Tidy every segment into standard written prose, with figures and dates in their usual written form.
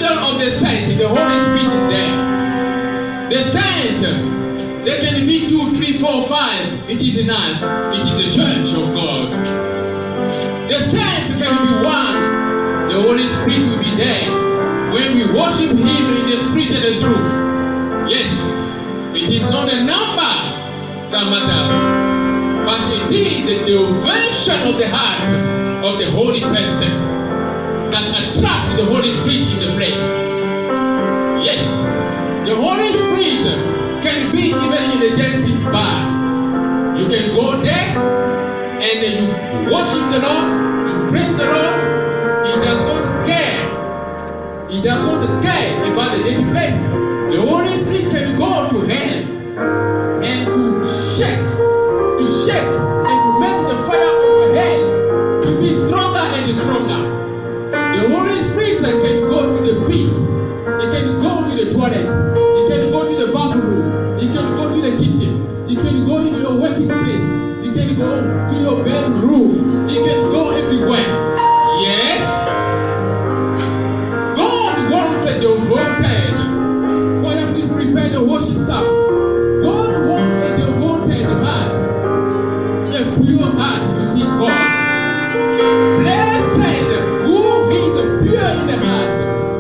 middle of the saint, the Holy Spirit is there. The saint, there can be 2, 3, 4, 5. It is enough. It is the church of God. The saint can be one. The Holy Spirit will be there when we worship Him in the Spirit and the truth. Yes, it is not a number that matters, but it is the devotion of the heart of the holy person that attracts the Holy Spirit in the place. Yes, the Holy Spirit can be even in a dancing bar. You can go there and you worship the Lord, you praise the Lord. He does not care. He does not care about the dirty place. The Holy Spirit can go to hell and to shake and to make the fire of hell to be stronger and stronger. The Holy Spirit can go to the pit. It can go to the toilet. It can go to the bathroom. It can go to the kitchen. It can go in your working place. It can go to your bedroom. It can go everywhere. Yes. God wants a devoted. Why have we prepared the worship song? God wants a devoted heart. A pure heart to see God. Blessed who is pure in the heart,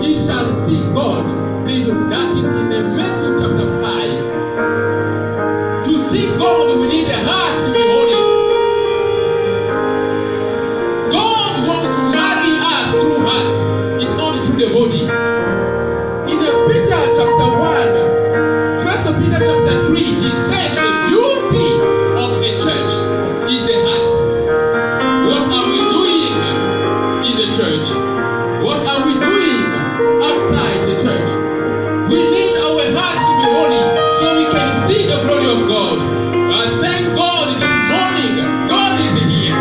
he shall see God. Please, that is in the Matthew chapter 5. To see God, we need a heart to be holy. God wants to marry us through heart. It's not through the body. In the Peter chapter 1, 1 Peter chapter 3, he said the beauty of a church is the heart. What are we doing in the church? What are we doing outside the church? We need our hearts to be holy so we can see the glory of God. And thank God this morning, God is here.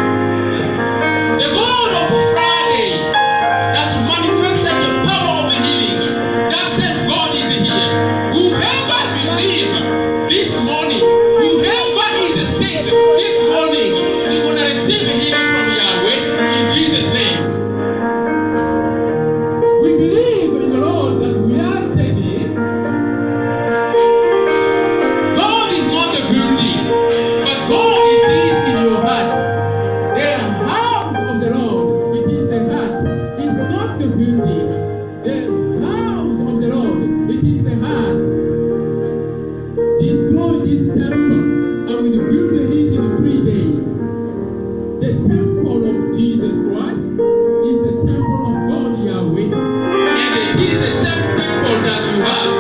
The God of Friday that manifested the power of healing, that same God is here. Whoever believes this morning, whoever is a saint this morning, you're going to receive healing from Yahweh in Jesus' name. We believe in the Lord that we are saved. God is not a building, but God is in your heart. The house of the Lord, which is the heart, is not the building. The house of the Lord, which is the heart. Destroy this temple, and we will build it in 3 days. The temple of Jesus Christ is the temple of God Yahweh. And it is the same temple that you have,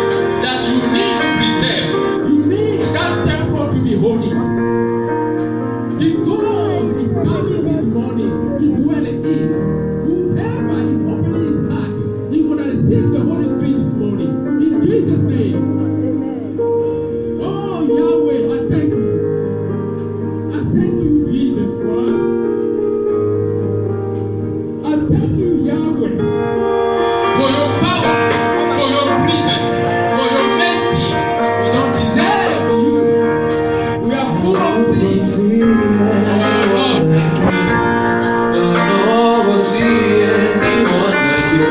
that you need to preserve. You need that temple to be holy. Because it's coming this morning to dwell in. Whoever is opening his heart, he's going to receive the Holy Spirit this morning. In Jesus' name. Oh, Yahweh, I thank you. I thank you, Jesus Christ. I thank you, Yahweh, for your power, for your presence, for your mercy. We don't deserve you. We are full of sin. Oh, Lord. Don't go see anyone like you.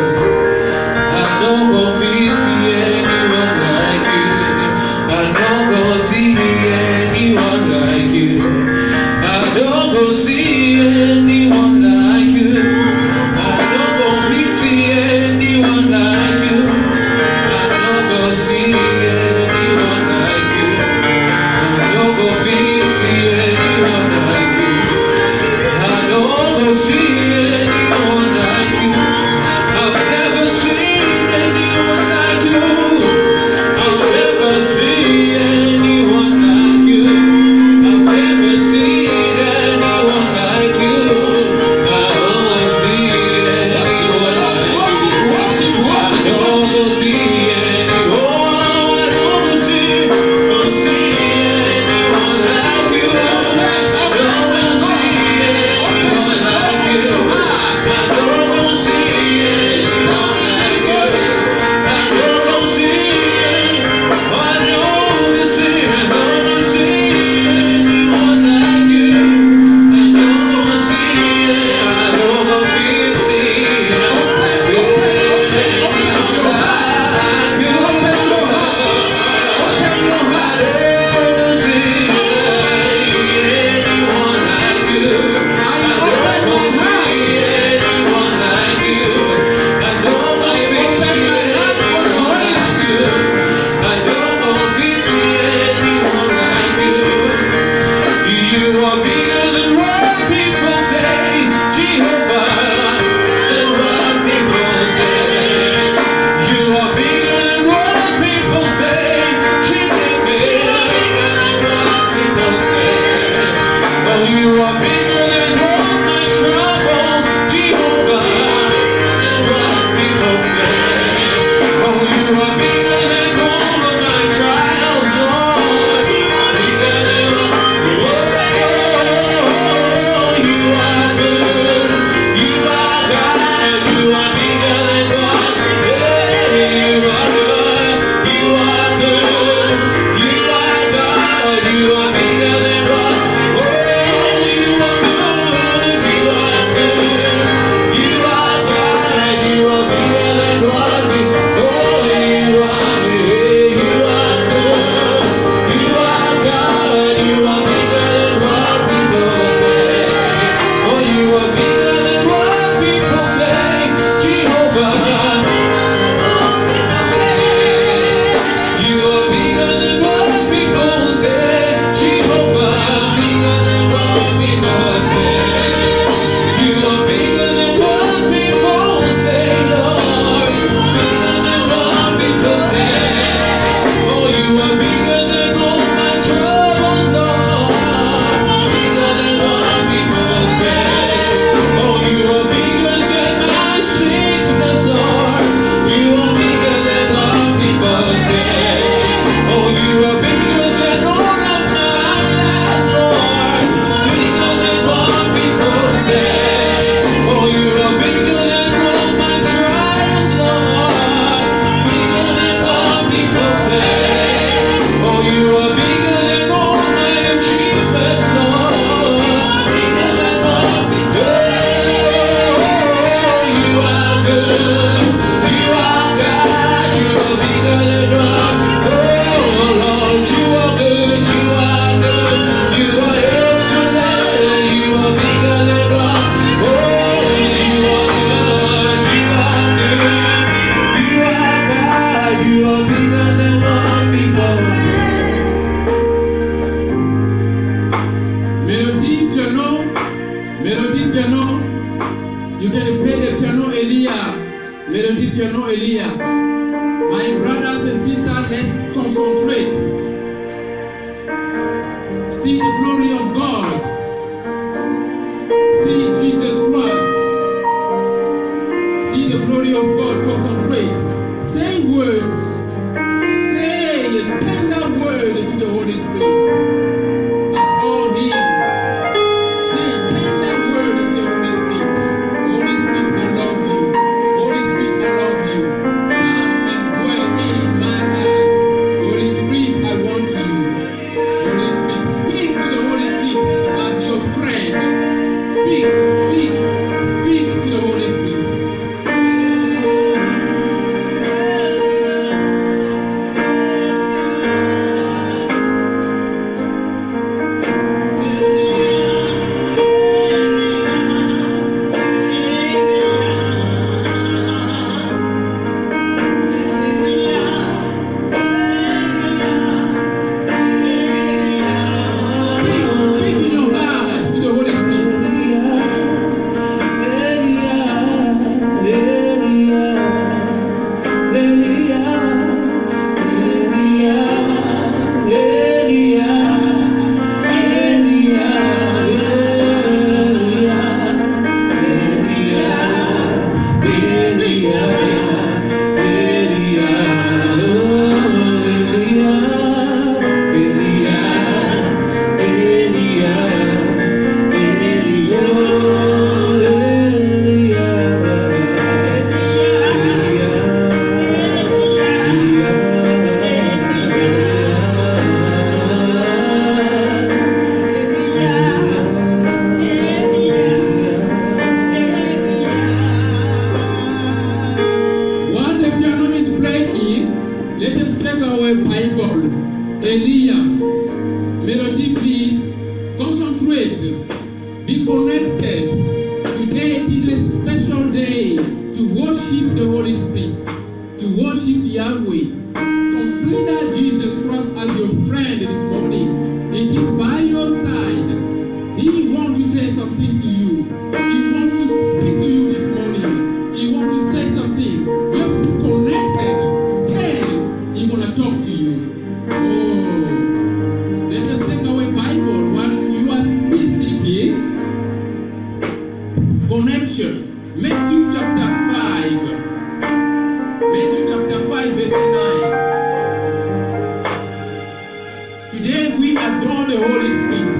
I don't go see anyone like you. I don't go see anyone like you. I don't go see anyone like you. I don't go see anyone like you. I Hallelujah. My brothers and sisters, let's concentrate. See the glory of God. See Jesus Christ. See the glory of God. Concentrate. Say words. Say a tender word to the Holy Spirit. Adore Him. Say a tender word to the Holy Spirit. Holy Spirit, I love you. Holy Spirit, I love you. Come and dwell in my heart. Holy Spirit, I want you. Holy Spirit, speak to the Holy Spirit as your friend. Speak to the Holy Spirit. Speak in your heart to the Holy Spirit. While the piano is playing, let us take our Bible. Elia, melody please. Concentrate. Be connected. Today it is a special day to worship the Holy Spirit, to worship Yahweh. Consider Jesus Christ as your friend this morning. It is by your side. He wants to say something to you. He wants to speak to you this morning. He wants to say something. Just be connected. Then He's going to talk to you. Oh, let us take our Bible while you are still sitting. Connection. Matthew chapter 5. Matthew chapter 5 verse 9. Today we adore the Holy Spirit.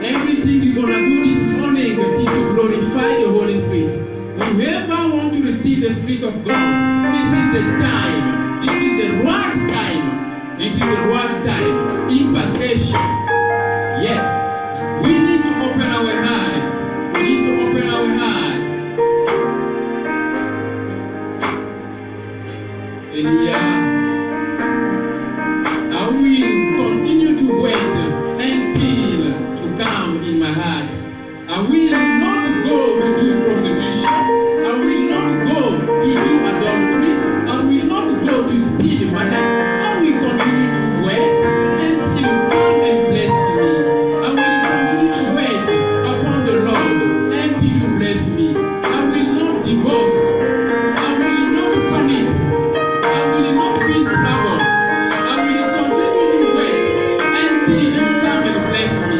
Everything we're going to do this morning is to glorify the Holy Spirit. Whoever wants to receive the Spirit of God, this is the time. This is the right time. This is the right time. Impartation. Yes. We need to open our hearts. We need to open our hearts. Elia, I will continue to wait until you come in my heart. I will not go to do prostitution. I will not go to do adultery. I will not go to steal money. I will continue to wait until you come and bless me. I will continue to wait upon the Lord until you bless me. I will not divorce. I will not panic. I will not feel trouble. I will continue to wait until you come and bless me.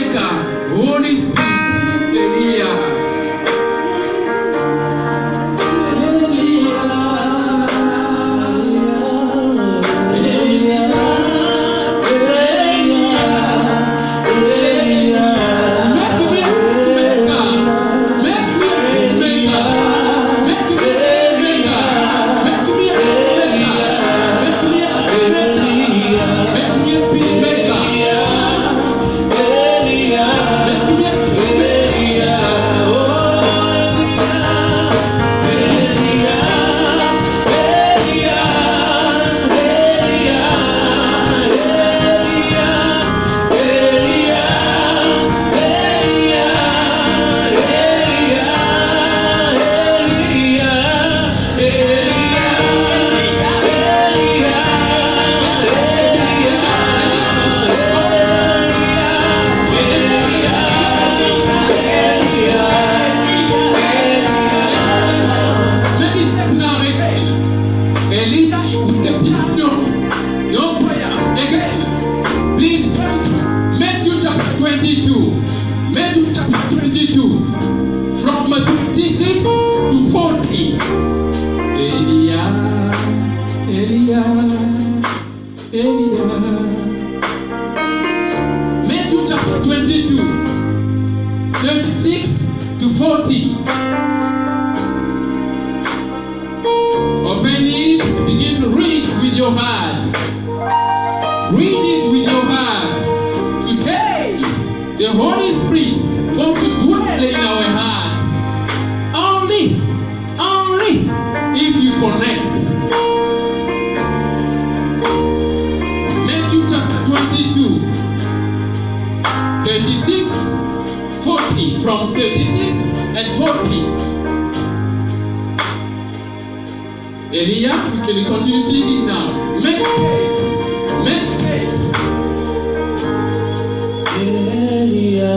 peacemaker, Holy Spirit, Elia. Matthew chapter 22, 36 to 40. Open it, begin to read with your hearts. Read it with your hearts. Today, the Holy Spirit wants to dwell in our hearts. Only if you connect. Matthew chapter 22, 36, 40. From 36 and 40. Elia, you can continue singing now. Meditate. Elia.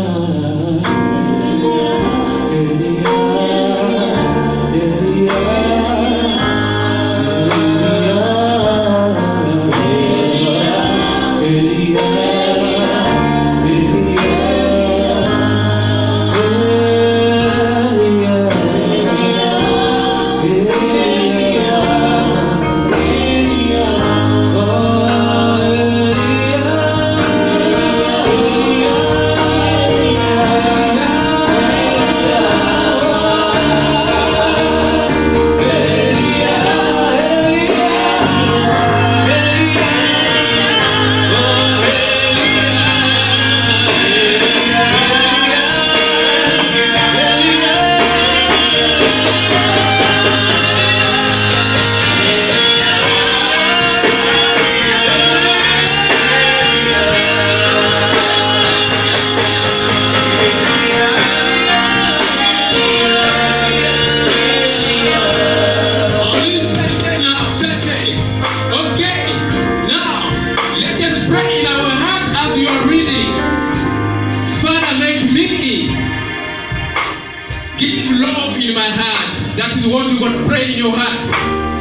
Give love in my heart. That is what you're going to pray in your heart.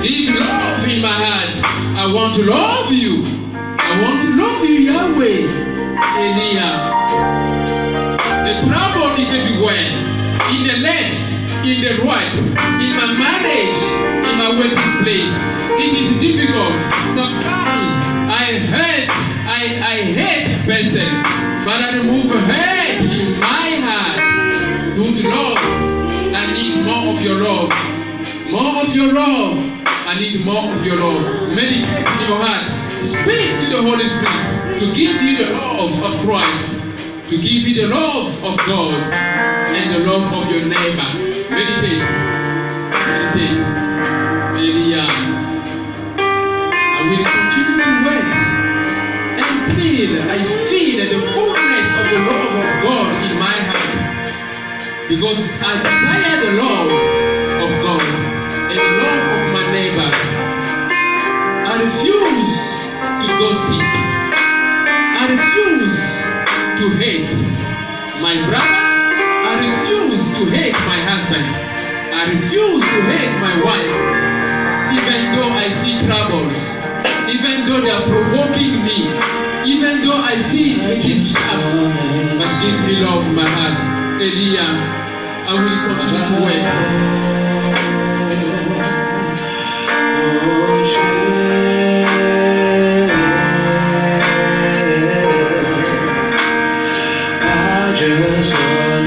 Give love in my heart. I want to love you. I want to love you, Yahweh. Elia. The trouble is everywhere. In the left, in the right, in my marriage, in my working place. It is difficult. Sometimes I hate a person. Father, remove hate in my heart. Don't love. I need more of your love. More of your love. I need more of your love. Meditate in your heart. Speak to the Holy Spirit to give you the love of Christ, to give you the love of God and the love of your neighbor. Meditate. Meditate. Elia. I will continue to wait until I feel the fullness of the love of God in my heart. Because I desire the love of God and the love of my neighbors. I refuse to gossip. I refuse to hate my brother. I refuse to hate my husband. I refuse to hate my wife. Even though I see troubles, even though they are provoking me, if Even though I see it is tough, but still beloved my heart, Elia, I will continue to wait. Just wanna say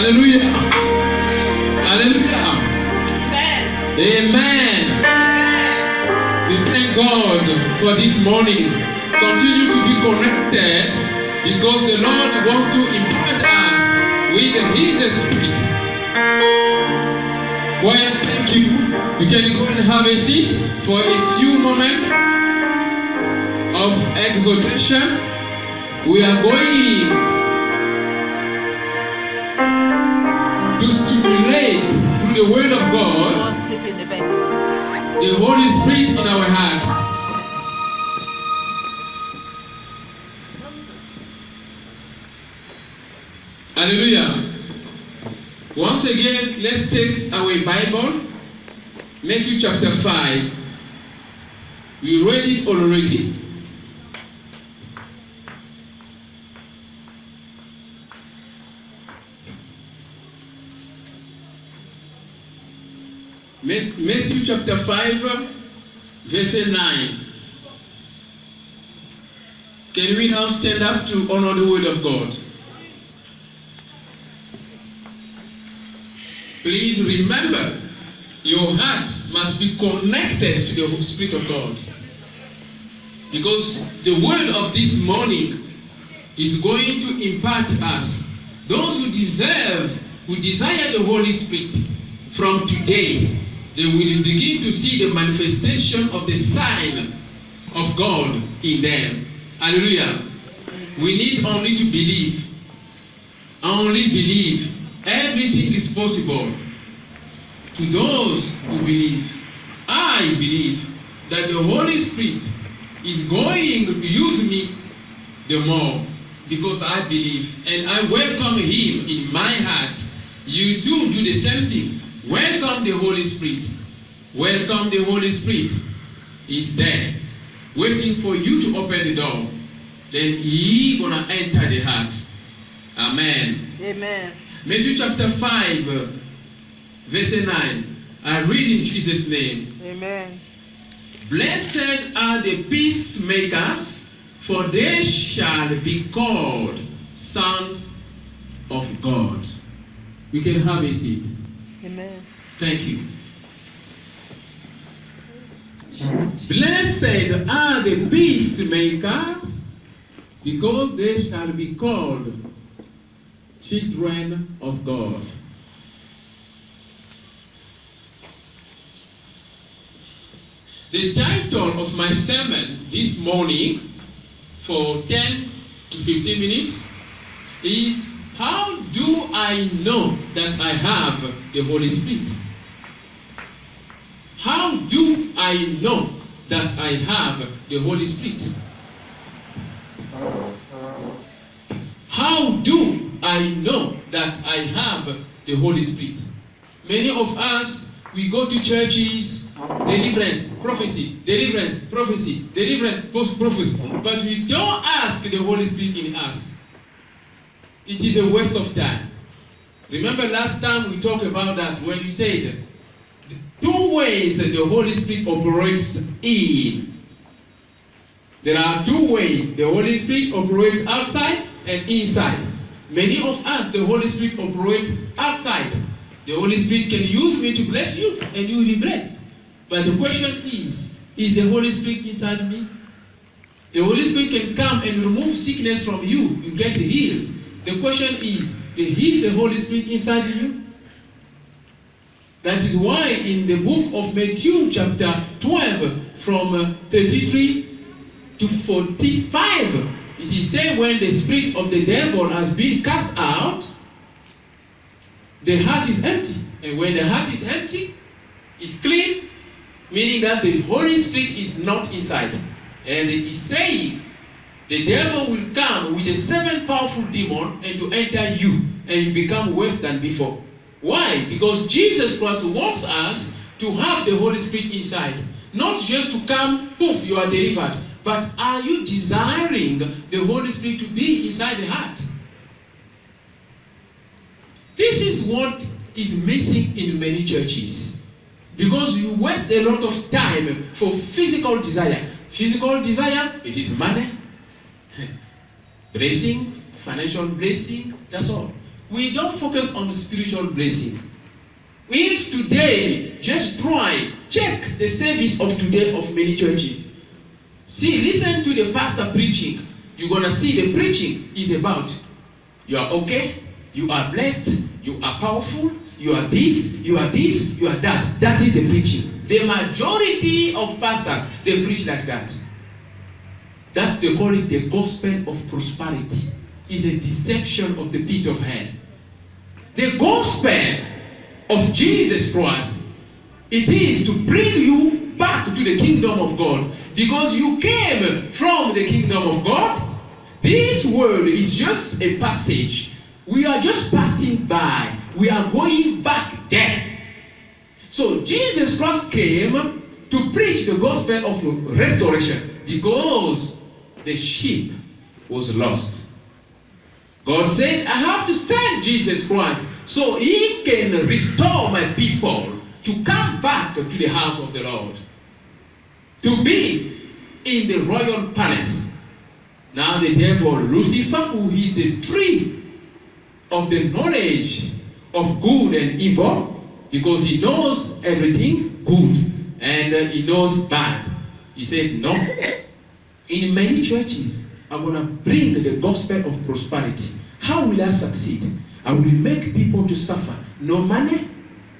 Hallelujah. Hallelujah. Amen. We thank God for this morning. Continue to be connected because the Lord wants to impart us with His Spirit. Well, thank you. You can go and have a seat for a few moments of exhortation. We are going to stimulate through the Word of God the Holy Spirit in our hearts. Hallelujah. Once again, let's take our Bible, Matthew chapter 5. We read it already. Matthew chapter 5, verse 9. Can we now stand up to honor the Word of God? Please remember, your heart must be connected to the Spirit of God. Because the word of this morning is going to impart us. Those who desire the Holy Spirit from today, they will begin to see the manifestation of the sign of God in them. Hallelujah. We need only to believe. Only believe. Everything is possible to those who believe. I believe that the Holy Spirit is going to use me the more because I believe and I welcome Him in my heart. You too do the same thing. Welcome the Holy Spirit. Welcome the Holy Spirit. He's there, waiting for you to open the door. Then He gonna enter the heart. Amen. Amen. Matthew chapter 5, verse 9. I read in Jesus' name. Amen. Blessed are the peacemakers, for they shall be called sons of God. You can have a seat. Amen. Thank you. Blessed are the peacemakers, because they shall be called children of God. The title of my sermon this morning for 10 to 15 minutes is How Do I Know That I Have the Holy Spirit? How do I know that I have the Holy Spirit? How do I know that I have the Holy Spirit? Many of us, we go to churches, deliverance, prophecy, deliverance, prophecy, deliverance, prophecy, but we don't ask the Holy Spirit in us. It is a waste of time. Remember last time we talked about that when you said the two ways that the Holy Spirit operates in. There are two ways the Holy Spirit operates outside and inside. Many of us, the Holy Spirit operates outside. The Holy Spirit can use me to bless you and you will be blessed. But the question is the Holy Spirit inside me? The Holy Spirit can come and remove sickness from you. You get healed. The question is the Holy Spirit inside you? That is why in the book of Matthew chapter 12 from 33 to 45, it is said when the spirit of the devil has been cast out, the heart is empty. And when the heart is empty, it's clean, meaning that the Holy Spirit is not inside. And it is saying the devil will come with a 7 powerful demon and to enter you, and you become worse than before. Why? Because Jesus Christ wants us to have the Holy Spirit inside. Not just to come, poof, you are delivered. But are you desiring the Holy Spirit to be inside the heart? This is what is missing in many churches. Because you waste a lot of time for physical desire. Physical desire, it is money, blessing, financial blessing, that's all. We don't focus on spiritual blessing. If today, just check the service of today of many churches. See, listen to the pastor preaching. You're going to see the preaching is about you are okay, you are blessed, you are powerful, you are this, you are this, you are that. That is the preaching. The majority of pastors, they preach like that. That's they call it the gospel of prosperity. It's a deception of the pit of hell. The gospel of Jesus Christ, it is to bring you back to the kingdom of God. Because you came from the kingdom of God. This world is just a passage. We are just passing by. We are going back there. So Jesus Christ came to preach the gospel of restoration because the sheep was lost. God said, I have to send Jesus Christ so he can restore my people to come back to the house of the Lord, to be in the royal palace. Now the devil, Lucifer, who is the tree of the knowledge of good and evil, because he knows everything good and he knows bad. He said, no. In many churches, I'm going to bring the gospel of prosperity. How will I succeed? I will make people to suffer. No money,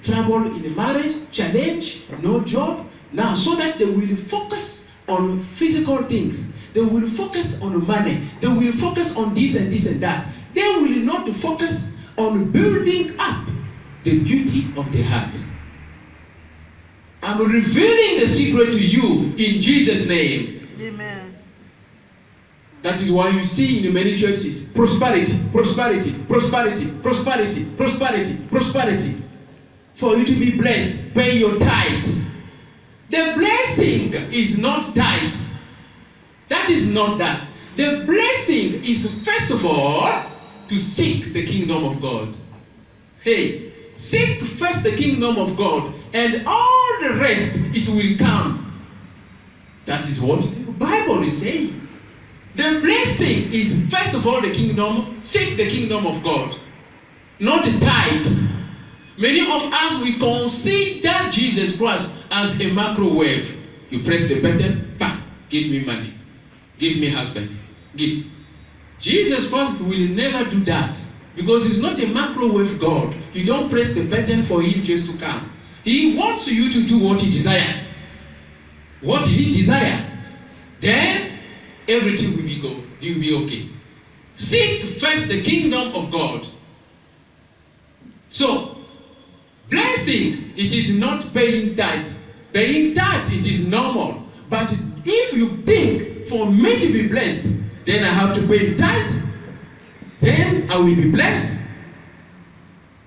trouble in the marriage, challenge, no job. Now, so that they will focus on physical things. They will focus on money. They will focus on this and this and that. They will not focus on building up the beauty of the heart. I'm revealing the secret to you in Jesus' name. Amen. That is why you see in many churches, prosperity, prosperity, prosperity, prosperity, prosperity, prosperity. For you to be blessed, pay your tithe. The blessing is not tithe. That is not that. The blessing is, first of all, to seek the kingdom of God. Hey, seek first the kingdom of God, and all the rest, it will come. That is what the Bible is saying. The blessing is, first of all, the kingdom. Seek the kingdom of God, not the tithe. Many of us, we consider Jesus Christ as a microwave. You press the button, bah, give me money, give me husband, give. Jesus Christ will never do that, because he's not a microwave God. You don't press the button for him just to come. He wants you to do what he desires. what he desires, then everything will be okay. Seek first the kingdom of God. So, blessing, it is not paying tithe. Paying tithe, it is normal. But if you think, for me to be blessed, then I have to pay tithe, then I will be blessed,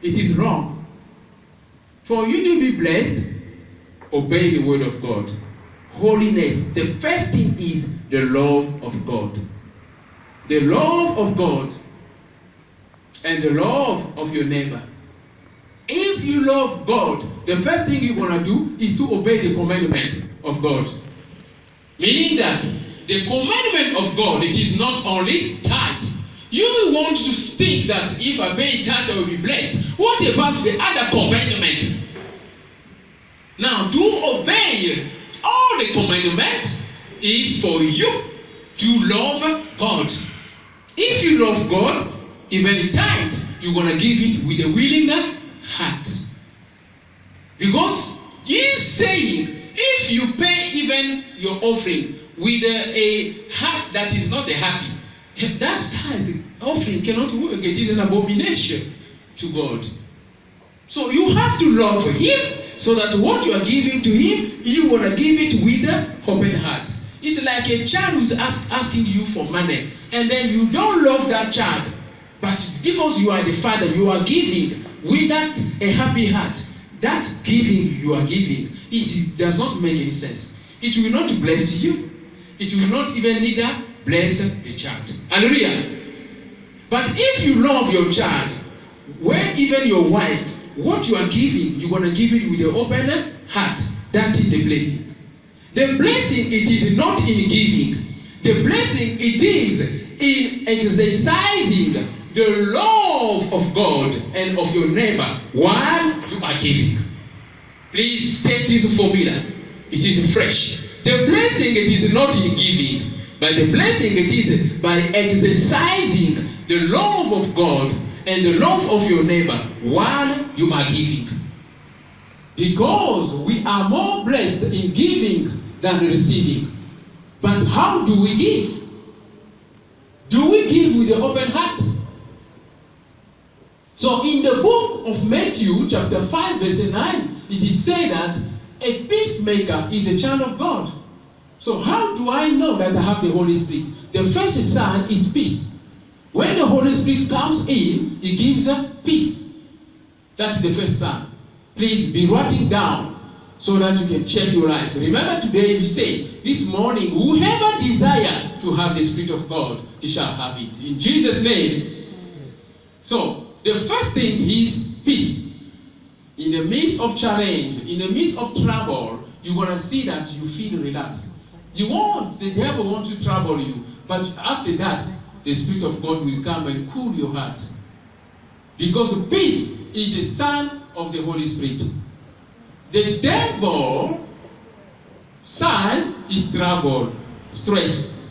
it is wrong. For you to be blessed, obey the word of God. Holiness, the first thing is the love of God. The love of God and the love of your neighbor. If you love God, the first thing you're going to do is to obey the commandment of God. Meaning that the commandment of God, it is not only tithe. You want to think that if I pay tithe, I will be blessed. What about the other commandment? Now, to obey all the commandments is for you to love God. If you love God, even tithe, you're going to give it with a willing heart. Because he's saying, if you pay even your offering with a heart that is not a happy, that tithe offering cannot work. It is an abomination to God. So you have to love him, so that what you are giving to him, you want to give it with an open heart. It's like a child who's asking you for money, and then you don't love that child. But because you are the father, you are giving with that a happy heart. That giving you are giving, it does not make any sense. It will not bless you. It will not even neither bless the child. Hallelujah. But if you love your child, when even your wife, what you are giving, you're going to give it with an open heart. That is the blessing. The blessing, it is not in giving. The blessing, it is in exercising the love of God and of your neighbor while you are giving. Please take this formula. It is fresh. The blessing, it is not in giving, but the blessing, it is by exercising the love of God and the love of your neighbor while you are giving. Because we are more blessed in giving than receiving. But how do we give? Do we give with the open heart? So in the book of Matthew chapter 5 verse 9, it is said that a peacemaker is a child of God. So how do I know that I have the Holy Spirit? The first sign is peace. When the Holy Spirit comes in, he gives us peace. That's the first sign. Please be writing down so that you can check your life. Remember today you say, this morning, whoever desire to have the Spirit of God, he shall have it. In Jesus' name. So, the first thing is peace. In the midst of challenge, in the midst of trouble, you're going to see that you feel relaxed. The devil wants to trouble you, but after that, the Spirit of God will come and cool your heart. Because peace is the sign of the Holy Spirit. The devil sign is trouble, stress.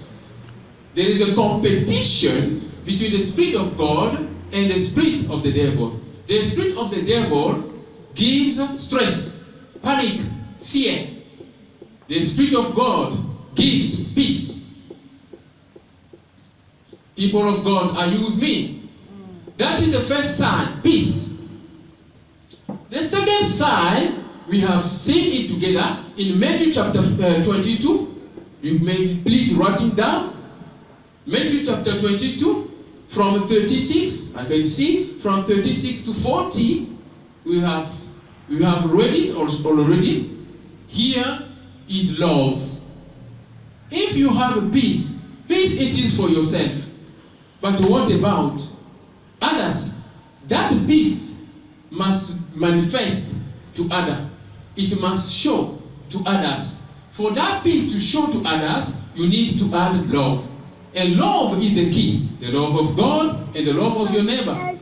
There is a competition between the Spirit of God and the spirit of the devil. The spirit of the devil gives stress, panic, fear. The Spirit of God gives peace. People of God, are you with me? That is the first sign, peace. The second sign, we have seen it together in Matthew chapter 22. You may please write it down. Matthew chapter 22, from 36, I can see, from 36 to 40, we have read it already. Here is love. If you have peace, peace it is for yourself. But what about others? That peace must manifest to others. It must show to others. For that peace to show to others, you need to add love. And love is the key. The love of God and the love of your neighbor.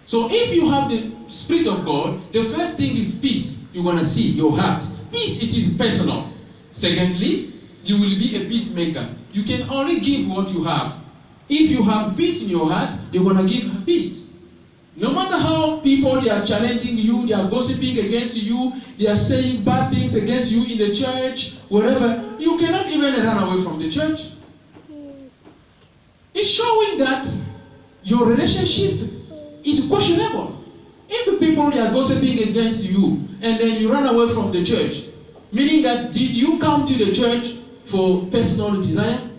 So if you have the Spirit of God, the first thing is peace. You want to see your heart. Peace, it is personal. Secondly, you will be a peacemaker. You can only give what you have. If you have peace in your heart, you're going to give peace. No matter how people they are challenging you, they are gossiping against you, they are saying bad things against you in the church, wherever, you cannot even run away from the church. It's showing that your relationship is questionable. If people they are gossiping against you and then you run away from the church, meaning that did you come to the church for personal desire?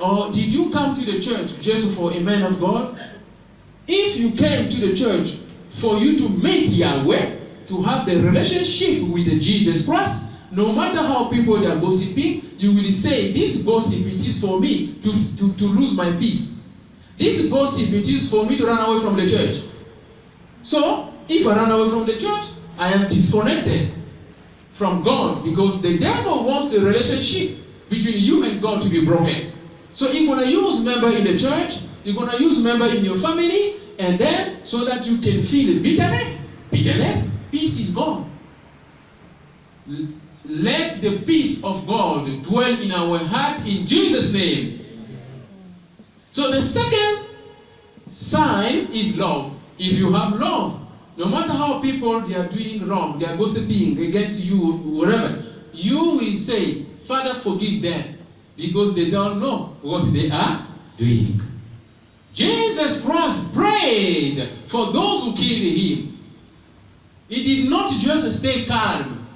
Or did you come to the church just for a man of God? If you came to the church for you to meet Yahweh, to have the relationship with the Jesus Christ, no matter how people are gossiping, you will say, this gossip, it is for me to lose my peace. This gossip, it is for me to run away from the church. So, if I run away from the church, I am disconnected from God, because the devil wants the relationship between you and God to be broken. So you're going to use member in the church, you're going to use member in your family, and then so that you can feel bitterness, peace is gone. Let the peace of God dwell in our heart in Jesus' name. So the second sign is love. If you have love, no matter how people they are doing wrong, they are gossiping against you, whatever, you will say, Father, forgive them, because they don't know what they are doing. Jesus Christ prayed for those who killed him. He did not just stay calm.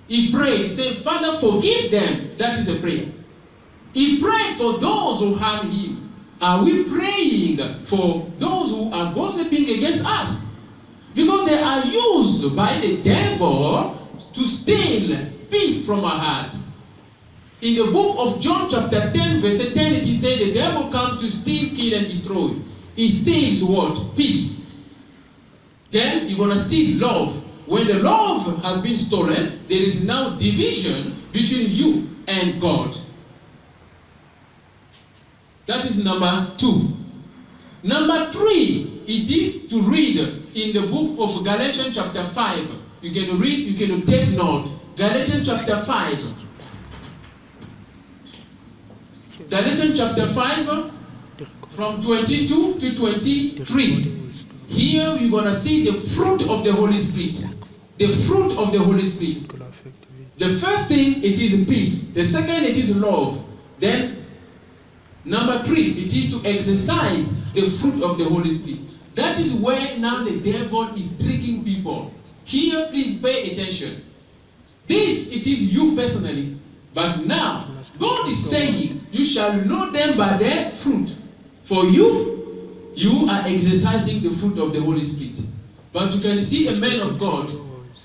He prayed. He said, Father, forgive them. That is a prayer. He prayed for those who harm him. Are we praying for those who are gossiping against us? Because they are used by the devil to steal peace from our heart. In the book of John chapter 10 verse 10, it is said the devil comes to steal, kill, and destroy. He steals what? Peace. Then you're going to steal love. When the love has been stolen, there is now division between you and God. That is number 2. Number 3, it is to read in the book of Galatians chapter 5. You can read, you can take note. Galatians chapter 5. Galatians chapter 5 from 22 to 23. Here we're going to see the fruit of the Holy Spirit. The fruit of the Holy Spirit. The first thing, it is peace. The second, it is love. Then, number 3, it is to exercise the fruit of the Holy Spirit. That is where now the devil is tricking people. Here, please pay attention. This, it is you personally. But now, God is saying, you shall know them by their fruit. For you are exercising the fruit of the Holy Spirit. But you can see a man of God,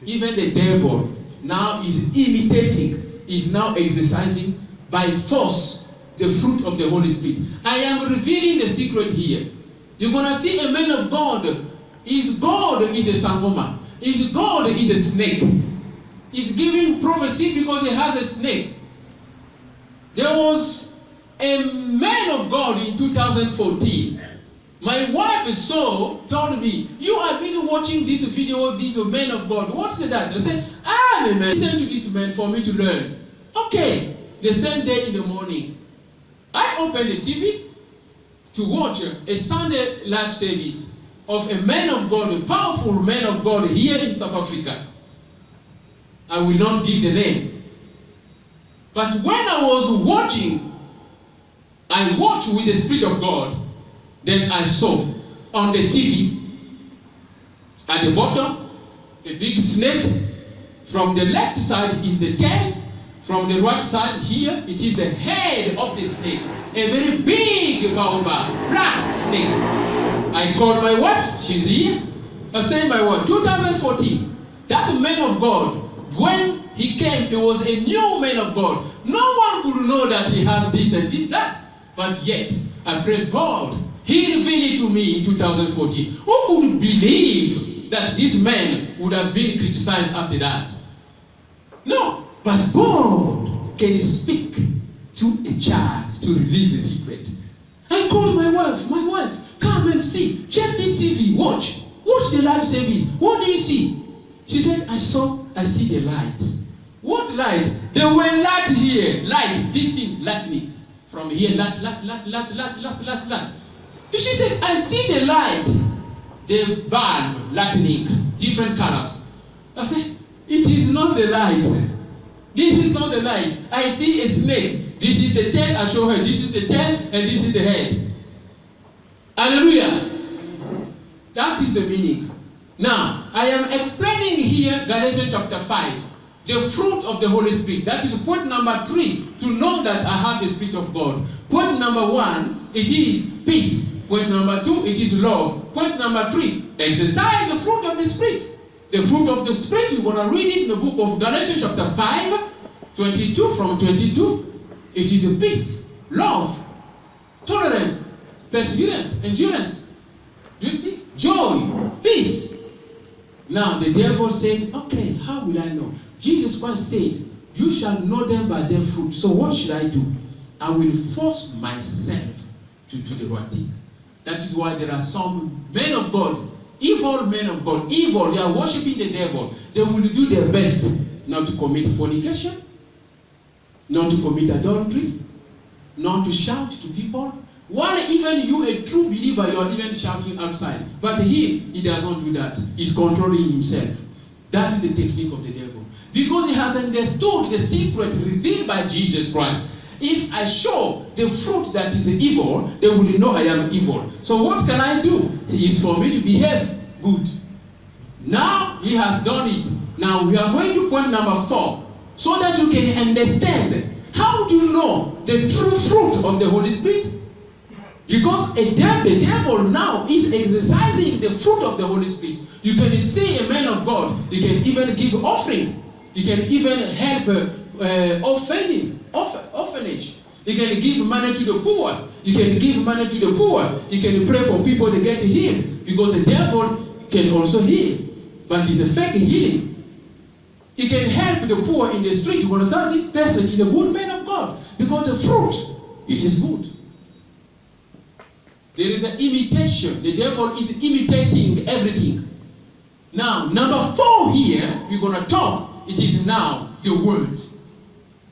even the devil, now is imitating, is now exercising by force the fruit of the Holy Spirit. I am revealing the secret here. You're going to see a man of God. His God is a sangoma. His God is a snake. He's giving prophecy because he has a snake. There was a man of God in 2014. My wife told me, you are busy watching this video of this man of God. What's that? I said, I'm a man. Listen to this man for me to learn. Okay. The same day in the morning, I opened the TV to watch a Sunday live service of a man of God, a powerful man of God here in South Africa. I will not give the name. But when I was watching, I watched with the Spirit of God. Then I saw on the TV, at the bottom, a big snake. From the left side is the tail. From the right side here, it is the head of the snake. A very big baobab, black snake. I called my wife, she's here. I said, my wife, 2014, that man of God, when he came, he was a new man of God. No one could know that he has this and this, that. But yet, I praise God. He revealed it to me in 2014. Who could believe that this man would have been criticized after that? No, but God can speak to a child to reveal the secret. I called my wife, come and see, check this TV, watch the live service. What do you see? She said, I see the light. What light? There were light here, light, this thing, light me. From here, light. She said, I see the light. the bulb, Latin ink, different colors. I said, it is not the light. This is not the light. I see a snake. This is the tail. I show her. This is the tail and this is the head. Hallelujah. That is the meaning. Now, I am explaining here Galatians chapter 5. The fruit of the Holy Spirit. That is point number 3. To know that I have the Spirit of God. Point number 1, it is peace. Point number 2, it is love. Point number 3, exercise the fruit of the Spirit. The fruit of the Spirit, we're going to read it in the book of Galatians chapter 5, 22 from 22. It is a peace, love, tolerance, perseverance, endurance. Do you see? Joy, peace. Now the devil said, okay, how will I know? Jesus Christ said, you shall know them by their fruit. So what should I do? I will force myself to do the right thing. That is why there are some men of God, evil men of God, evil, they are worshiping the devil. They will do their best not to commit fornication, not to commit adultery, not to shout to people. While even you, a true believer, you are even shouting outside. But he does not do that. He's controlling himself. That is the technique of the devil. Because he has understood the secret revealed by Jesus Christ. If I show the fruit that is evil, they will know I am evil. So what can I do? It is for me to behave good. Now he has done it. Now we are going to point number 4. So that you can understand how to know the true fruit of the Holy Spirit. Because the devil now is exercising the fruit of the Holy Spirit. You can see a man of God. You can even give offering. You can even help orphanage. You can give money to the poor. You can give money to the poor. You can pray for people to get healed. Because the devil can also heal. But it's a fake healing. He can help the poor in the street. You understand? This person is a good man of God. Because the fruit, it is good. There is an imitation. The devil is imitating everything. Now, number 4 here, we're going to talk. It is now the word.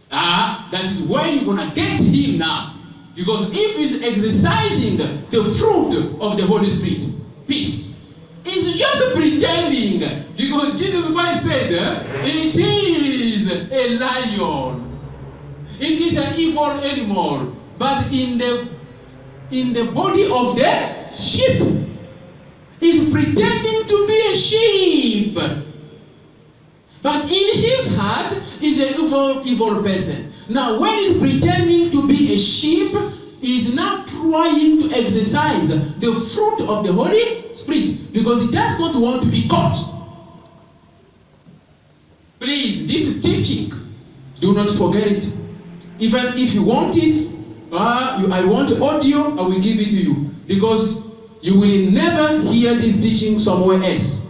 That is where you're going to get him now. Because if he's exercising the fruit of the Holy Spirit, peace, he's just pretending. Because Jesus Christ said, it is a lion. It is an evil animal. But in the body of the sheep. He's pretending to be a sheep. But in his heart is an evil person. Now when he's pretending to be a sheep, he's now trying to exercise the fruit of the Holy Spirit. Because he does not want to be caught. Please, this teaching, do not forget it. Even if you want it, I want audio, I will give it to you. Because you will never hear this teaching somewhere else.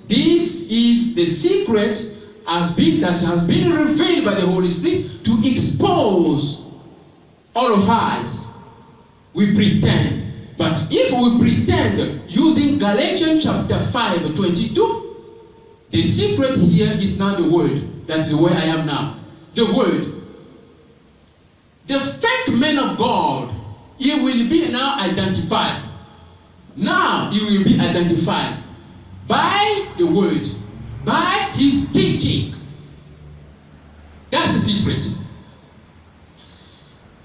This is the secret that has been revealed by the Holy Spirit to expose all of us. We pretend. But if we pretend using Galatians chapter 5, 22, the secret here is now the word. That is where I am now. The word. The fake man of God, he will be now identified. Now he will be identified by the word, by his teaching. That's the secret.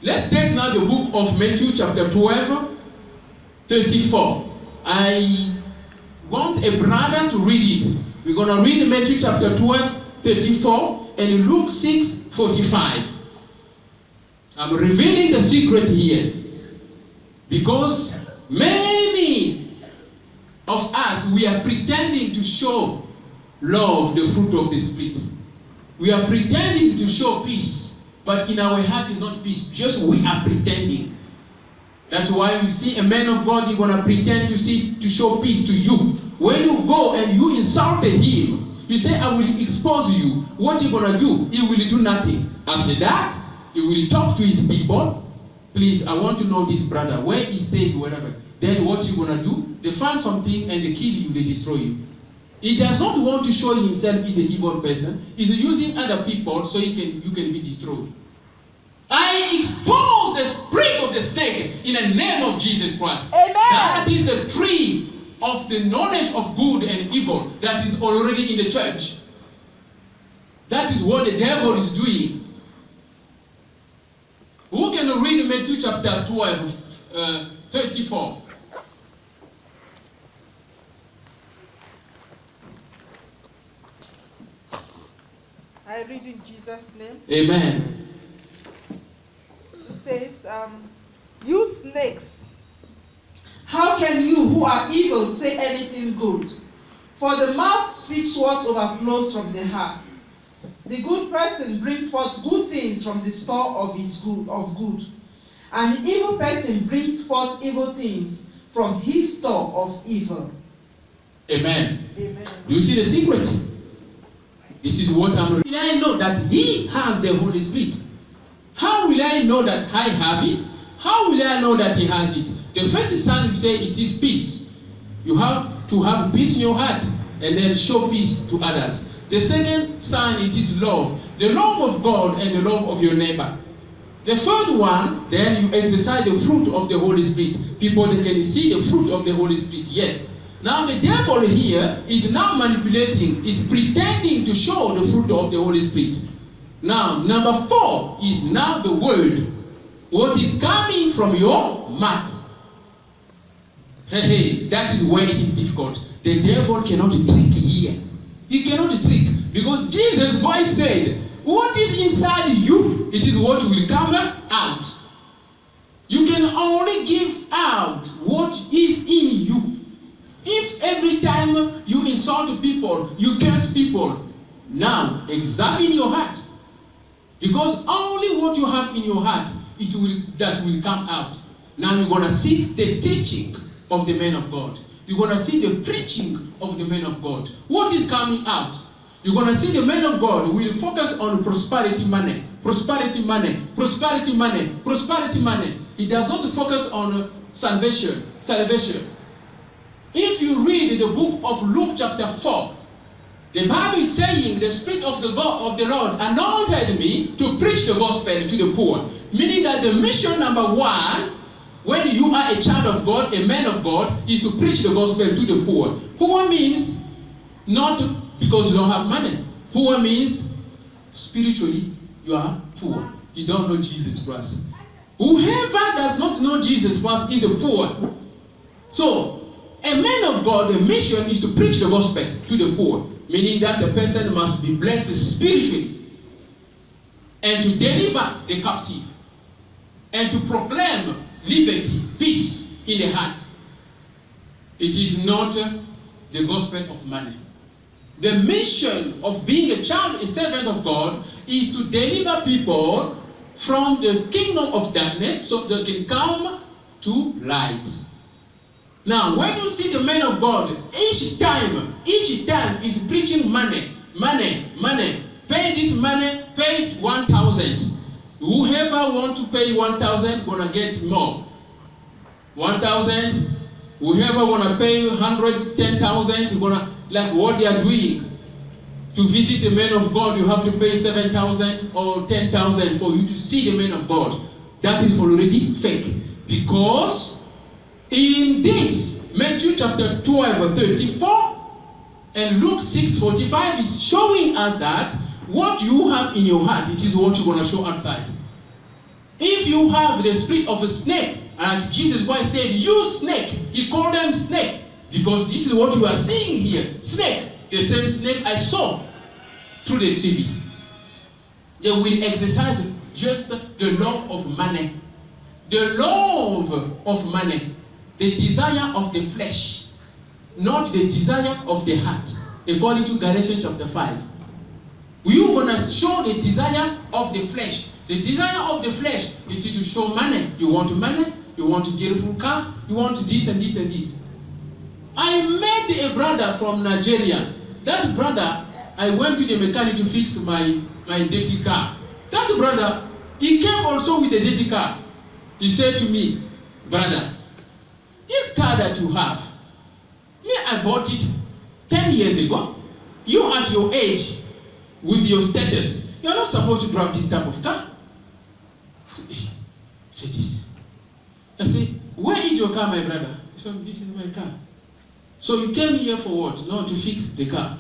Let's take now the book of Matthew chapter 12, 34. I want a brother to read it. We're going to read Matthew chapter 12, 34 and Luke 6, 45. I'm revealing the secret here because many of us, we are pretending to show love, the fruit of the Spirit. We are pretending to show peace, but in our heart is not peace. Just we are pretending. That's why you see a man of God, you're going to pretend to show peace to you. When you go and you insulted him, you say, I will expose you. What you going to do? He will do nothing. After that, he will talk to his people. Please, I want to know this brother, where he stays, wherever. Then what you going to do? They find something and they kill you, they destroy you. He does not want to show himself as an evil person. He's using other people so you can be destroyed. I expose the spirit of the snake in the name of Jesus Christ. Amen. That is the tree of the knowledge of good and evil that is already in the church. That is what the devil is doing. Who can read Matthew chapter 12, 34? I read in Jesus' name. Amen. It says, you snakes, How can you who are evil say anything good? For the mouth speaks what overflows from the heart. The good person brings forth good things from the store of his good, and the evil person brings forth evil things from his store of evil. Amen. amen. Do you see the secret? This is what I'm. Will I know that he has the Holy Spirit? How will I know that I have it? How will I know that he has it? The first sign you say it is peace. You have to have peace in your heart and then show peace to others. The second sign, it is love. The love of God and the love of your neighbor. The third one, then you exercise the fruit of the Holy Spirit. People, they can see the fruit of the Holy Spirit. Yes. Now the devil here is now manipulating, is pretending to show the fruit of the Holy Spirit. Now, number 4 is now the word. What is coming from your mouth. Hey, that is where it is difficult. The devil cannot trick here. He cannot trick, because Jesus' voice said, what is inside you, it is what will come out. You can only give out what is in you. If every time you insult people, you curse people, now examine your heart. Because only what you have in your heart that will come out. Now you're going to see the teaching of the man of God. You're going to see the preaching of the man of God. What is coming out? You're going to see the man of God will focus on prosperity money. Prosperity money. Prosperity money. Prosperity money. He does not focus on salvation. Salvation. If you read the book of Luke chapter 4, the Bible is saying the Spirit of the God of the Lord anointed me to preach the gospel to the poor. Meaning that the mission number 1, when you are a child of God, a man of God, is to preach the gospel to the poor. Poor means not because you don't have money. Poor means spiritually you are poor. You don't know Jesus Christ. Whoever does not know Jesus Christ is a poor. So, a man of God, the mission is to preach the gospel to the poor. Meaning that the person must be blessed spiritually. And to deliver the captive. And to proclaim liberty, peace in the heart. It is not the gospel of money. The mission of being a child, a servant of God, is to deliver people from the kingdom of darkness so they can come to light. Now, when you see the man of God, each time is preaching money, money, money. Pay this money, pay 1,000. Whoever want to pay 1,000 gonna get more. 1,000. Whoever wanna pay 110,000 gonna, like what they are doing. To visit the man of God, you have to pay 7,000 or 10,000 for you to see the man of God. That is already fake, because in this Matthew chapter 12, 34 and Luke 6:45 is showing us that what you have in your heart, it is what you're going to show outside. If you have the spirit of a snake, and Jesus Christ said, you snake, he called them snake, because this is what you are seeing here. Snake, the same snake I saw through the TV. They will exercise just the love of money. The love of money. The desire of the flesh, not the desire of the heart, according to Galatians chapter 5. We are going to show the desire of the flesh. The desire of the flesh is to show money. You want money, you want to get a full car, you want this and this and this. I met a brother from Nigeria. That brother, I went to the mechanic to fix my dirty car. That brother, he came also with a dirty car. He said to me, brother, this car that you have, me, I bought it 10 years ago. You at your age, with your status, you're not supposed to drive this type of car. Say this. I say, where is your car, my brother? He said, this is my car. So you came here for what? Not to fix the car.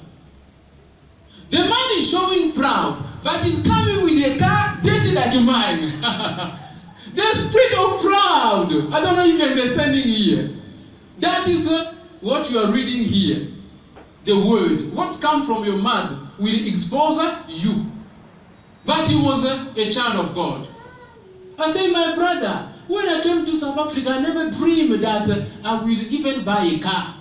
The man is showing proud, but he's coming with a car dirty like mine. The spirit of proud. I don't know if you're understanding here. That is what you are reading here. The word. What's come from your mouth will expose you. But he was a child of God. I say, my brother, when I came to South Africa, I never dreamed that I will even buy a car.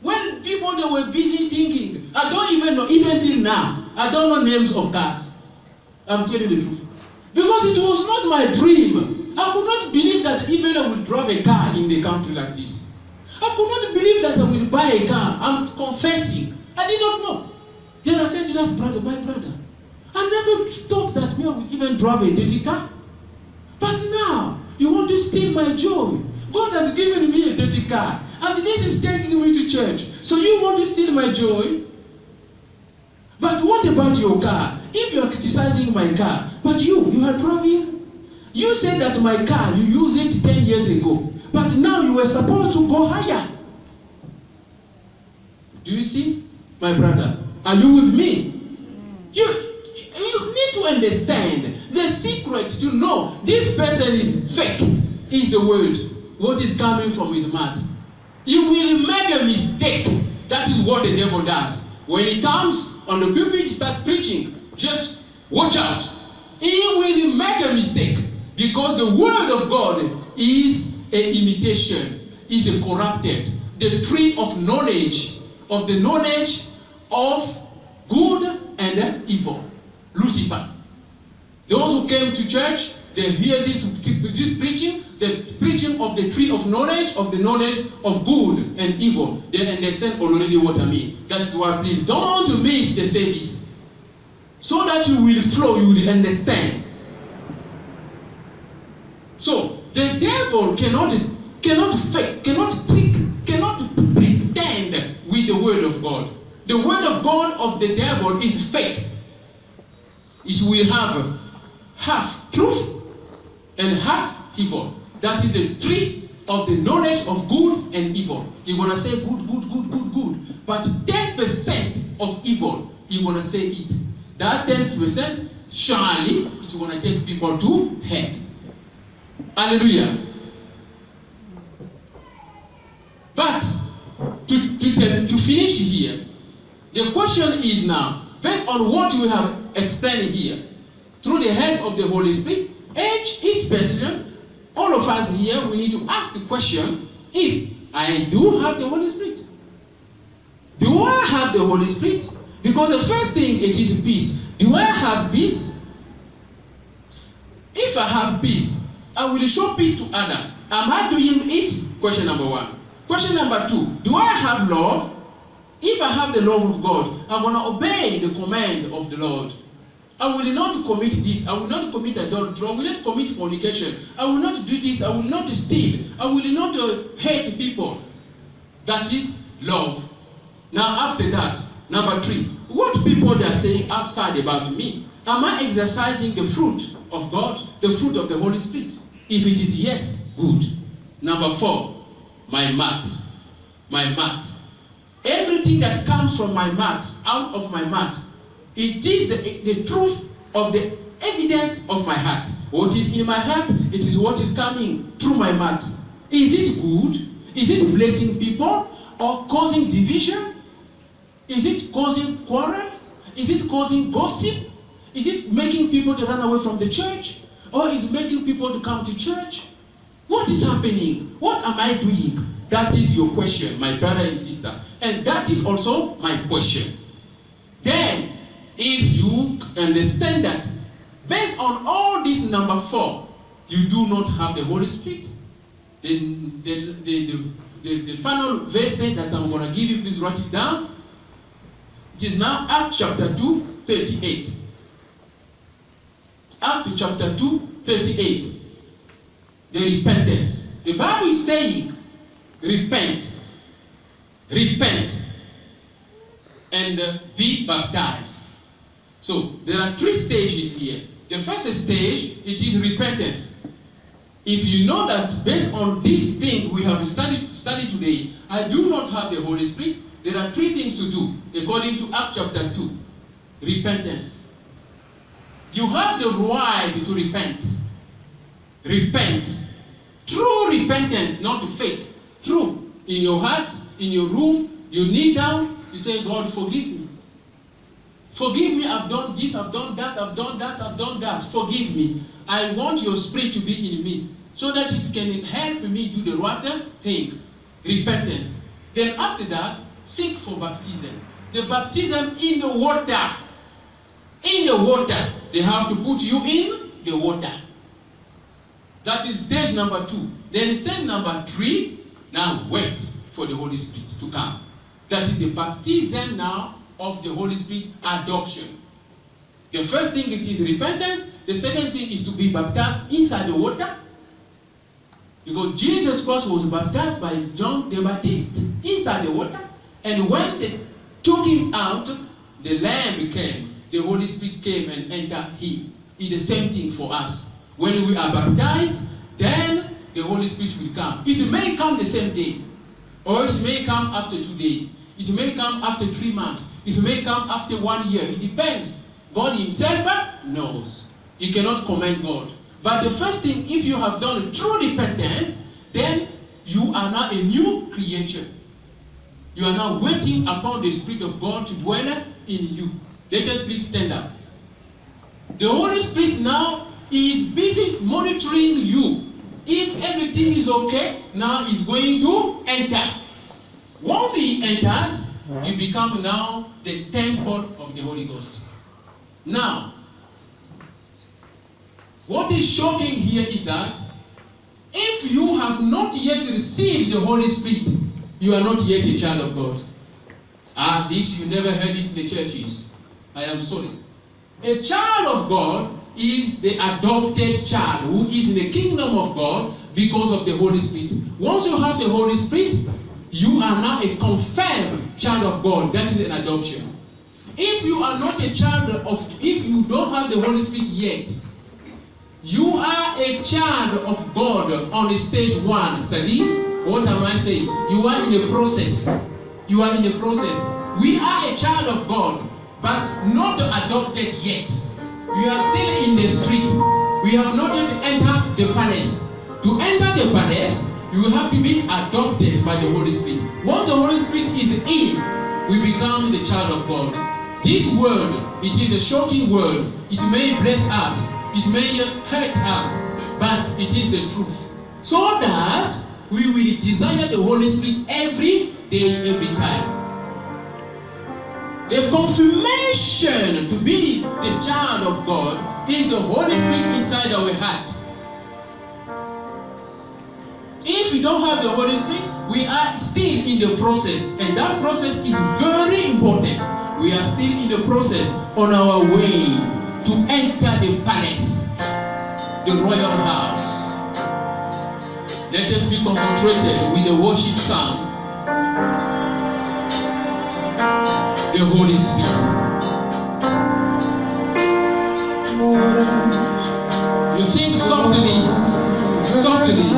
When people, they were busy thinking, I don't even know, even till now, I don't know names of cars. I'm telling the truth. Because it was not my dream. I could not believe that even I will drive a car in a country like this. I could not believe that I will buy a car. I'm confessing. I did not know. Then I said to this brother, my brother, I never thought that me I would even drive a dirty car. But now, you want to steal my joy. God has given me a dirty car. And this is taking me to church. So you want to steal my joy? But what about your car? If you are criticizing my car, but you are driving. You said that my car, you used it 10 years ago. But now you were supposed to go higher. Do you see, my brother? Are you with me? You need to understand the secret to know this person is fake is the word. What is coming from his mouth. You will make a mistake. That is what the devil does. When he comes on the pulpit, start preaching. Just watch out. He will make a mistake because the word of God is an imitation, is a corrupted. The tree of knowledge, of the knowledge of good and evil. Lucifer. Those who came to church, they hear this preaching, the preaching of the tree of knowledge of good and evil. They understand already what I mean. That's why please don't miss the service. So that you will flow, you will understand. So the devil cannot fake, cannot trick, cannot pretend with the word of God. The word of God of the devil is fake. It will have half truth and half evil. That is the tree of the knowledge of good and evil. You're going to say good, good, good, good, good. But 10% of evil, you're going to say it. That 10%, surely, it's going to take people to hell. Hallelujah. But, to finish here, the question is now, based on what we have explained here, through the help of the Holy Spirit, each person, all of us here, we need to ask the question, if I do have the Holy Spirit. Do I have the Holy Spirit? Because the first thing, it is peace. Do I have peace? If I have peace, I will show peace to others. Am I doing it? Question number 1. Question number 2, do I have love? If I have the love of God, I'm going to obey the command of the Lord. I will not commit this. I will not commit adultery. I will not commit fornication. I will not do this. I will not steal. I will not hate people. That is love. Now after that, number 3, what people they are saying outside about me? Am I exercising the fruit of God, the fruit of the Holy Spirit? If it is yes, good. Number 4, my mouth. My mouth. Everything that comes from my mouth, out of my mouth, it is the truth of the evidence of my heart. What is in my heart, it is what is coming through my mouth. Is it good? Is it blessing people or causing division? Is it causing quarrel? Is it causing gossip? Is it making people to run away from the church? Or is it making people to come to church? What is happening? What am I doing? That is your question, my brother and sister. And that is also my question. Then, if you understand that, based on all this number 4, you do not have the Holy Spirit, then the final verse that I'm going to give you, please write it down. It is now Acts chapter 2, 38. Acts chapter 2, 38. The repentance. The Bible is saying, repent, and be baptized. So there are 3 stages here. The first stage, it is repentance. If you know that based on this thing we have studied today, I do not have the Holy Spirit, there are three things to do according to Acts chapter 2. Repentance. You have the right to repent. Repent. True repentance, not fake. True. In your heart, in your room, you kneel down, you say, God, forgive me. Forgive me, I've done this, I've done that, I've done that, I've done that. Forgive me. I want your spirit to be in me so that it can help me do the right thing. Repentance. Then after that, seek for baptism. The baptism in the water. In the water. They have to put you in the water. That is stage number 2. Then stage number 3, now wait for the Holy Spirit to come. That is the baptism now of the Holy Spirit, adoption. The first thing it is repentance. The second thing is to be baptized inside the water. Because Jesus Christ was baptized by John the Baptist inside the water. And when they took him out, the Lamb came. The Holy Spirit came and entered him. It's the same thing for us. When we are baptized, then the Holy Spirit will come. It may come the same day. Or it may come after 2 days. It may come after 3 months. It may come after 1 year. It depends. God himself knows. You cannot command God. But the first thing, if you have done true repentance, then you are now a new creature. You are now waiting upon the Spirit of God to dwell in you. Let us please stand up. The Holy Spirit now is busy monitoring you. If everything is okay, now he's going to enter. Once he enters, you become now the temple of the Holy Ghost. Now, what is shocking here is that if you have not yet received the Holy Spirit, you are not yet a child of God. This you never heard it in the churches. I am sorry. A child of God is the adopted child who is in the kingdom of God because of the Holy Spirit. Once you have the Holy Spirit, you are now a confirmed child of God. That is an adoption. If you are not a child of, if you don't have the Holy Spirit yet, you are a child of God on the stage 1. Sadi, what am I saying? You are in a process. You are in a process. We are a child of God, but not adopted yet. You are still in the street. We have not yet entered the palace. To enter the palace, you will have to be adopted by the Holy Spirit. Once the Holy Spirit is in, we become the child of God. This word, it is a shocking word. It may bless us. It may hurt us. But it is the truth. So that we will desire the Holy Spirit every day, every time. The confirmation to be the child of God is the Holy Spirit inside our heart. If we don't have the Holy Spirit, we are still in the process. And that process is very important. We are still in the process on our way to enter the palace, the royal house. Let us be concentrated with the worship song. The Holy Spirit. You sing softly, softly.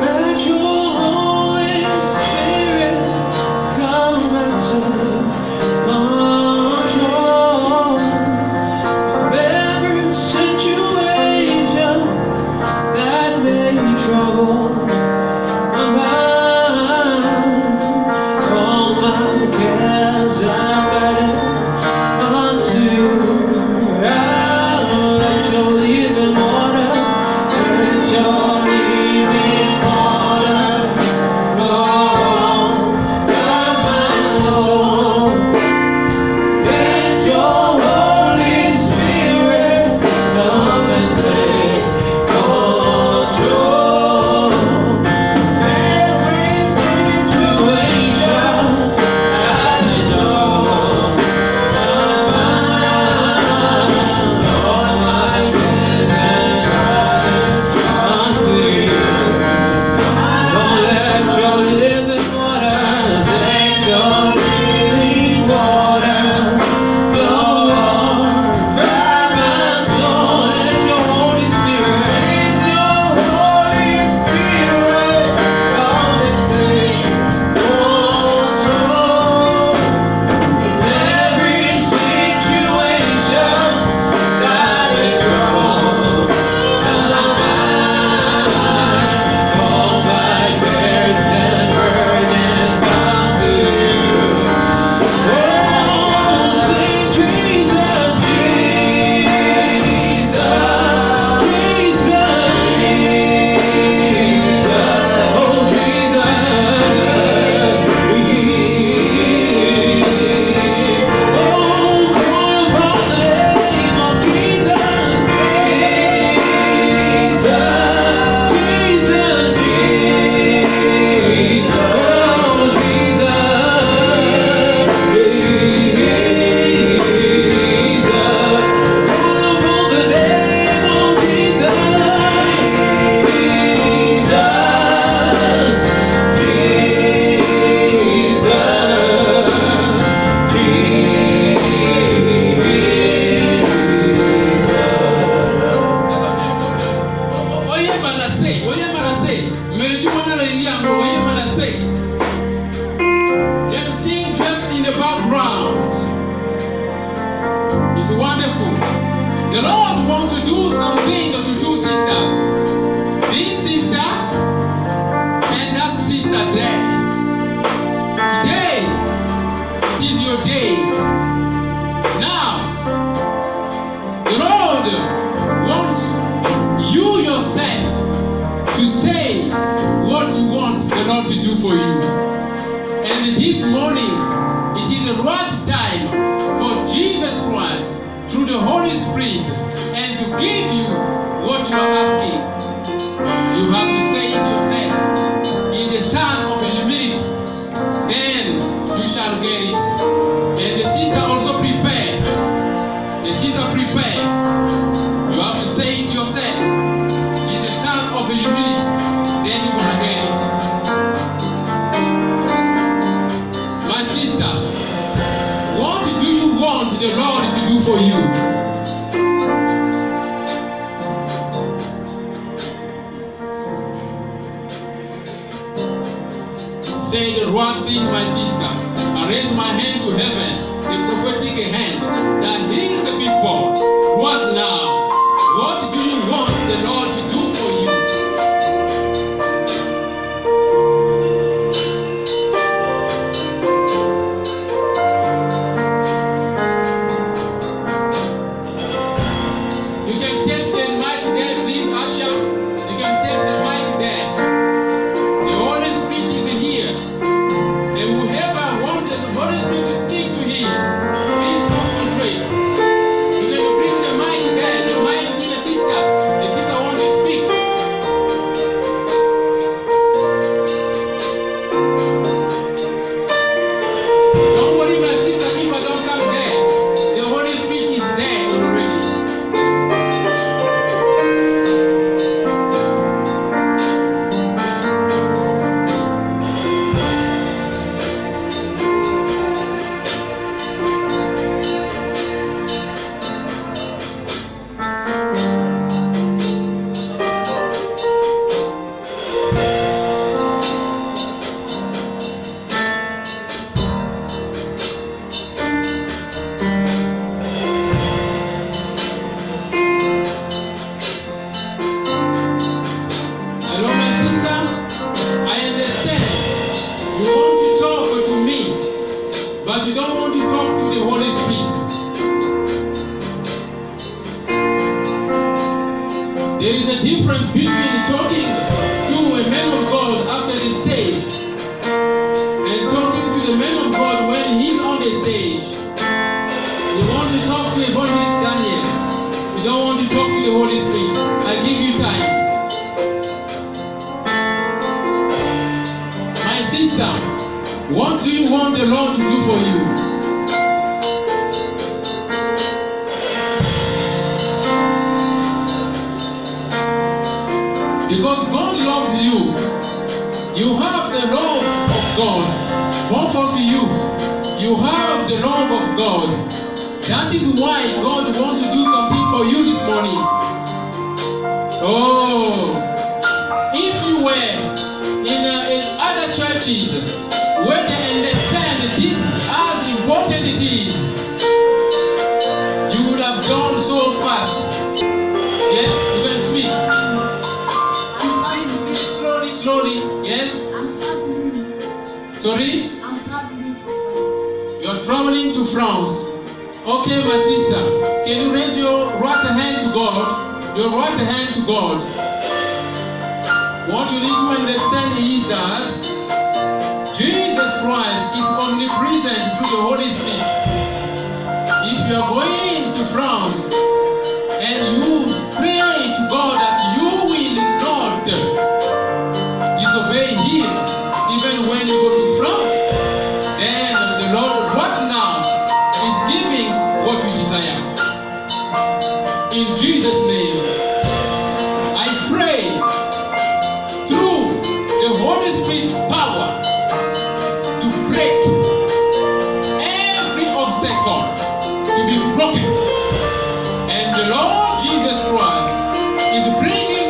Let your Holy Spirit come and take control of every situation that may trouble my mind. All my cares and burdens unto you. Let your living water, let your living water flow from my soul. Let your Holy Spirit come and take control. Every situation I know my mind, all my cares and burdens unto you. Don't let your living water, let your living water flow from my soul. Lord wants to do something to two sisters. This sister and that sister there. Today, it is your day. Now, the Lord wants you yourself to say what you want the Lord to do for you. And this morning, it is the right time for Jesus Christ through the Holy Spirit and to give you what you are asking. You have to say it yourself in the sound of humility. Then you shall get it. And the sister also prepare. The sister prepare. You have to say it yourself in the sound of humility. Then you're gonna get it. My sister, what do you want the Lord to do for you? Say the right thing, my sister. I raise my hand to heaven, the prophetic hand that heals the people. What now? What do you want the Lord to do for you? You can take the mic there, please, Asha. You can take the mic there. The Holy Spirit is here. And whoever wants the Holy Spirit to speak to him, please concentrate. You can bring the mic there, the mic to the sister. The sister wants to speak. Don't worry, my sister, if I don't come there. The Holy Spirit is there already. Hello, my sister. I understand. You want to talk to me, but you don't want to talk to the Holy Spirit. There is a difference between talking to a man of God after the stage and talking to the man of God when he's on the stage. You want to talk to Evangelist Daniel. You don't want to talk to the Holy Spirit. I give you time. My sister, what do you want the Lord to do for you? Because God loves you. You have the love of God. Both of you. You have the love of God. That is why God wants to do something for you this morning. Oh, if you were in other churches where they understand this as important it is, you would have gone so fast. Yes, you can speak. Slowly, slowly. Yes. I'm traveling. Sorry? I'm traveling for France. You're traveling to France. Okay, my sister. Can you raise your right hand to God? Your right hand to God. What you need to understand is that Jesus Christ is omnipresent through the Holy Spirit. If you are going to France and you pray to God that you will not disobey Him, even when you go to France, then the Lord right now is giving what you desire. In Jesus' name, I pray through the Holy Spirit's power to break every obstacle to be broken. And the Lord Jesus Christ is bringing